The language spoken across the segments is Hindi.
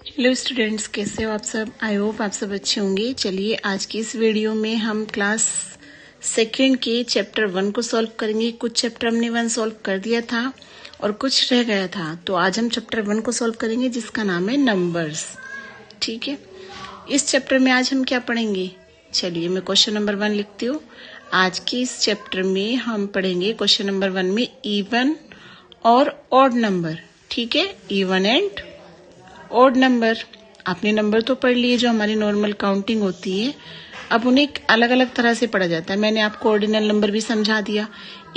हेलो स्टूडेंट्स, कैसे हो आप सब। आई होप आप सब अच्छे होंगे। चलिए आज की इस वीडियो में हम क्लास सेकेंड के चैप्टर 1 को सॉल्व करेंगे। कुछ चैप्टर हमने 1 सॉल्व कर दिया था और कुछ रह गया था, तो आज हम चैप्टर 1 को सॉल्व करेंगे जिसका नाम है नंबर्स। ठीक है, इस चैप्टर में आज हम क्या पढ़ेंगे। चलिए मैं क्वेश्चन नंबर 1 लिखती हूँ। आज के इस चैप्टर में हम पढ़ेंगे क्वेश्चन नंबर 1 में इवन और ऑड नंबर। ठीक है, इवन एंड ऑड नंबर। आपने नंबर तो पढ़ लिए जो हमारी नॉर्मल काउंटिंग होती है, अब उन्हें अलग अलग तरह से पढ़ा जाता है। मैंने आपको ऑर्डिनल नंबर भी समझा दिया।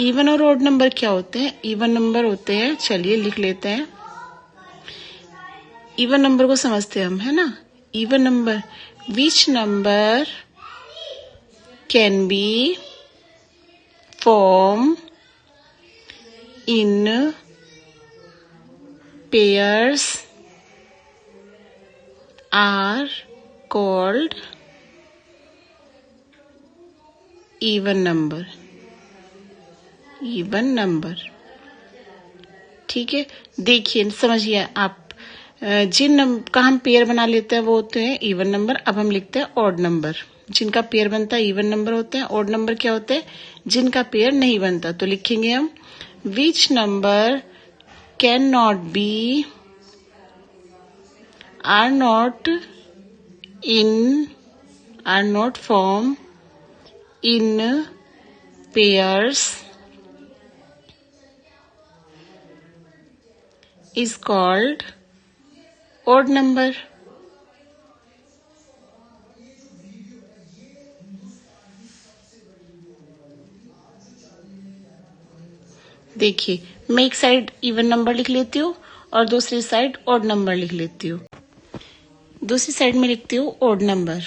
इवन और ऑड नंबर क्या होते हैं। इवन नंबर होते हैं, चलिए लिख लेते हैं। इवन नंबर को समझते हैं हम, है ना। Even number, which number can be form in pairs are called even number. even number, ठीक है। देखिए समझिए आप, जिन का हम पेयर बना लेते हैं वो होते हैं इवन नंबर। अब हम लिखते हैं ऑड नंबर। जिनका पेयर बनता है इवन नंबर होते हैं। ऑड नंबर क्या होते हैं, जिनका पेयर नहीं बनता। तो लिखेंगे हम which number can not be are not formed in pairs is called odd number. देखिए मैं एक साइड इवन नंबर लिख लेती हूँ और दूसरी साइड ऑड नंबर लिख लेती हूँ। दूसरी साइड में लिखती हूँ ऑड नंबर,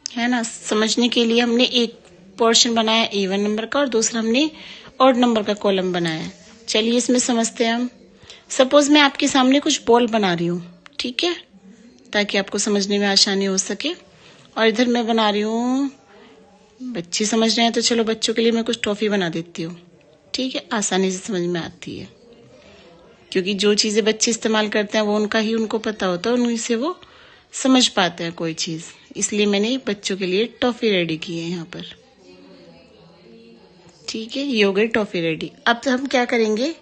है ना। समझने के लिए हमने एक पोर्शन बनाया इवन नंबर का और दूसरा हमने ऑड नंबर का कॉलम बनाया। चलिए इसमें समझते हैं हम। सपोज मैं आपके सामने कुछ बॉल बना रही हूँ, ठीक है, ताकि आपको समझने में आसानी हो सके। और इधर मैं बना रही हूँ, बच्चे समझ रहे हैं तो चलो बच्चों के लिए मैं कुछ टॉफी बना देती हूँ। ठीक है, आसानी से समझ में आती है, क्योंकि जो चीजें बच्चे इस्तेमाल करते हैं वो उनका ही उनको पता होता है, उन्हीं से वो समझ पाते हैं कोई चीज। इसलिए मैंने बच्चों के लिए टॉफी रेडी की है यहाँ पर। ठीक है, ये हो गई टॉफी रेडी। अब हम क्या करेंगे,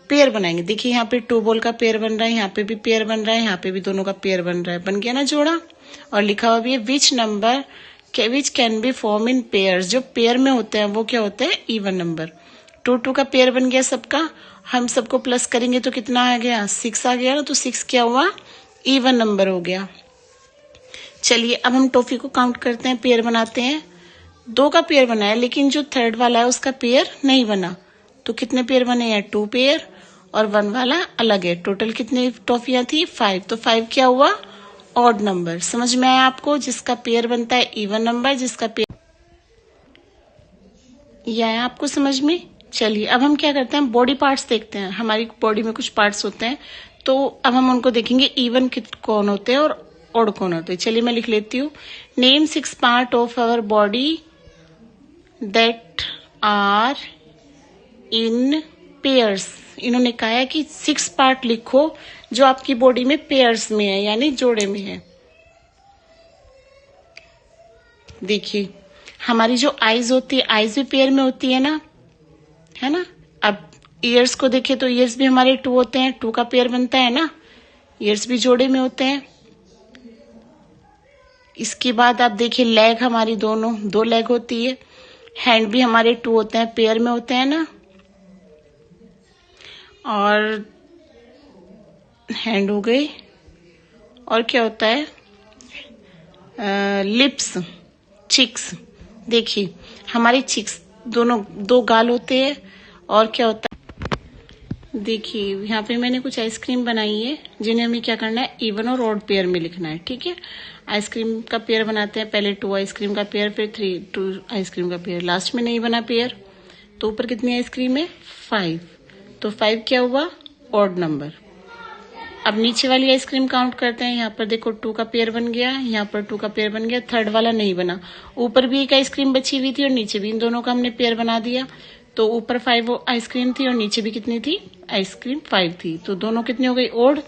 पेयर बनाएंगे। देखिए यहाँ पे 2 बॉल का पेयर बन रहा है, यहाँ पे भी पेयर बन रहा है, यहाँ पे भी दोनों का पेयर बन रहा है। बन गया ना जोड़ा। और लिखा हुआ भी है which number which can be form in pairs. जो पेयर में होते हैं वो क्या होते हैं, इवन नंबर। 2 का पेयर बन गया सबका। हम सबको प्लस करेंगे तो कितना आ गया, 6 आ गया ना। तो 6 क्या हुआ, इवन नंबर हो गया। चलिए अब हम टॉफी को काउंट करते हैं, पेयर बनाते हैं। 2 का पेयर बना है, लेकिन जो थर्ड वाला है उसका पेयर नहीं बना। तो कितने पेयर बने हैं, 2 पेयर, और 1 वाला अलग है। टोटल कितनी टॉफियां थी, 5। तो 5 क्या हुआ, ऑड नंबर। समझ में आया आपको। जिसका पेयर बनता है इवन नंबर, जिसका पेयर, यह आया आपको समझ में। चलिए अब हम क्या करते हैं, बॉडी पार्ट्स देखते हैं। हमारी बॉडी में कुछ पार्ट्स होते हैं, तो अब हम उनको देखेंगे इवन कौन होते हैं और ऑड कौन होते हैं। चलिए मैं लिख लेती हूँ। Name 6 part of our body that are in pairs. इन्होंने कहा है कि 6 पार्ट लिखो जो आपकी बॉडी में पेयर्स में है, यानी जोड़े में है। देखिए हमारी जो आईज होती है, आईज भी पेयर में होती है ना, है ना। अब ईयर्स को देखें तो ईयर्स भी हमारे 2 होते हैं, 2 का पेयर बनता है ना। ईयर्स भी जोड़े में होते हैं। इसके बाद आप देखिए लेग हमारी दोनों 2 लेग होती है। हैंड भी हमारे 2 होते हैं, पेयर में होते हैं ना। और हैंड हो गई, और क्या होता है, लिप्स, चिक्स। देखिए हमारी चिक्स दोनों 2 गाल होते हैं। और क्या होता है, देखिए यहाँ पे मैंने कुछ आइसक्रीम बनाई है जिन्हें हमें क्या करना है, इवन और ऑड पेयर में लिखना है। ठीक है, आइसक्रीम का पेयर बनाते हैं, पहले 2 आइसक्रीम का पेयर, फिर 2 आइसक्रीम का पेयर, लास्ट में नहीं बना पेयर। तो ऊपर कितनी आइसक्रीम है, 5। तो 5 क्या हुआ, ऑड नंबर। अब नीचे वाली आइसक्रीम काउंट करते हैं। यहाँ पर देखो 2 का पेयर बन गया, यहाँ पर 2 का पेयर बन गया, थर्ड वाला नहीं बना। ऊपर भी एक आइसक्रीम बची हुई थी और नीचे भी, इन दोनों का हमने पेयर बना दिया। तो ऊपर 5 आइसक्रीम थी और नीचे भी कितनी थी, आइसक्रीम 5 थी, तो दोनों कितनी हो गई ओड।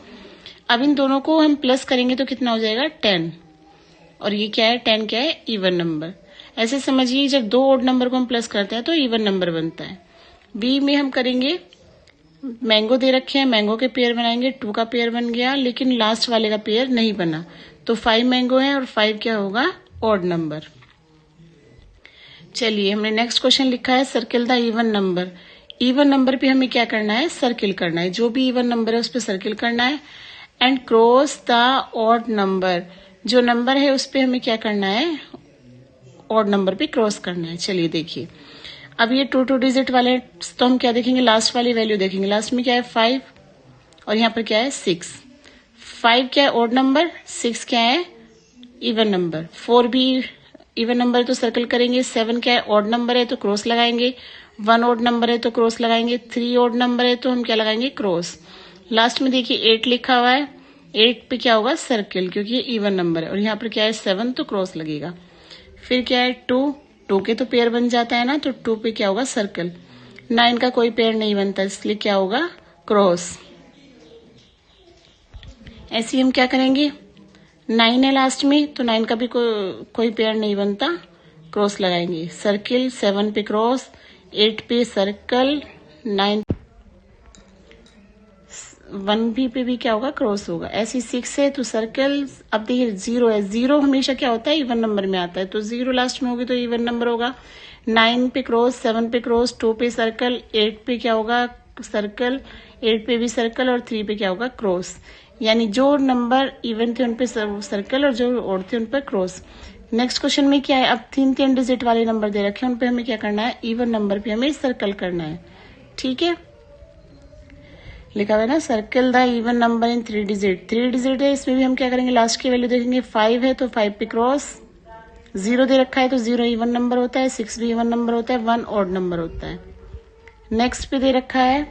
अब इन दोनों को हम प्लस करेंगे तो कितना हो जाएगा 10, और ये क्या है 10 क्या है इवन नंबर। ऐसे समझिए जब दो ओड नंबर को हम प्लस करते हैं तो इवन नंबर बनता है। बी में हम करेंगे, मैंगो दे रखे हैं, मैंगो के पेयर बनाएंगे, 2 का पेयर बन गया, लेकिन लास्ट वाले का पेयर नहीं बना, तो 5 मैंगो है और 5 क्या होगा ऑड नंबर। चलिए हमने नेक्स्ट क्वेश्चन लिखा है circle the even number. Even number पे हमें क्या करना है सर्किल करना है, जो भी इवन नंबर है उस पर सर्किल करना है। And cross the odd number, जो नंबर है उस पर हमें क्या करना है ऑड नंबर पे क्रॉस करना है। चलिए देखिए अब ये 2 डिजिट वाले, तो हम क्या देखेंगे लास्ट वाली वैल्यू देखेंगे। लास्ट में क्या है 5 और यहाँ पर क्या है 6। 5 क्या है ऑड नंबर, 6 क्या है इवन नंबर। 4 भी इवन नंबर है तो सर्कल करेंगे। 7 क्या है ऑड नंबर है तो क्रॉस लगाएंगे। 1 ऑड नंबर है तो क्रॉस लगाएंगे। 3 ऑड नंबर है तो हम क्या लगाएंगे क्रॉस। लास्ट में देखिए 8 लिखा हुआ है, 8 पे क्या होगा सर्किल, क्योंकि ये इवन नंबर है, और यहाँ पर क्या है 7 तो क्रॉस लगेगा। फिर क्या है 2 के तो पेयर बन जाता है ना, तो 2 पे क्या होगा सर्कल। 9 का कोई पेयर नहीं बनता, इसलिए क्या होगा क्रॉस। ऐसे ही हम क्या करेंगे 9 है लास्ट में, तो 9 का भी कोई पेयर नहीं बनता, क्रॉस लगाएंगे। सर्किल 7 पे क्रॉस, 8 पे सर्कल, 9 1 पे भी क्या होगा क्रॉस होगा। ऐसी 6 है तो सर्कल। अब देखिए 0 है, 0 हमेशा क्या होता है इवन नंबर में आता है, तो 0 लास्ट में होगी तो इवन नंबर होगा। 9 पे क्रॉस, 7 पे क्रॉस, 2 पे सर्कल, 8 पे क्या होगा सर्कल, 8 पे भी सर्कल, और 3 पे क्या होगा क्रॉस। यानी जो नंबर इवन थे उन पे सर्कल और जो ऑड थे उन पर क्रॉस। नेक्स्ट क्वेश्चन में क्या है, अब 3 डिजिट वाले नंबर दे रखे हैं, उन पे हमें क्या करना है इवन नंबर पे हमें सर्कल करना है। ठीक है, लिखा हुआ है ना circle the even number in 3 digit. 3 digit है, इसमें भी हम क्या करेंगे लास्ट की वैल्यू देखेंगे। 5 है तो 5 पे क्रॉस, 0 दे रखा है तो 0 इवन नंबर होता है, 6 भी इवन नंबर होता है, 1 ऑड नंबर होता है। नेक्स्ट पे दे रखा है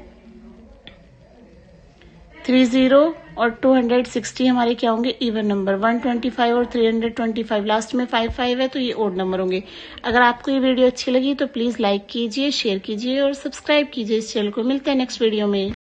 30 और 260 हमारे क्या होंगे इवन नंबर। 125 और 325 लास्ट में 5 है तो ये ऑड नंबर होंगे। अगर आपको ये वीडियो अच्छी लगी तो प्लीज लाइक कीजिए, शेयर कीजिए और सब्सक्राइब कीजिए इस चैनल को। मिलते हैं नेक्स्ट वीडियो में।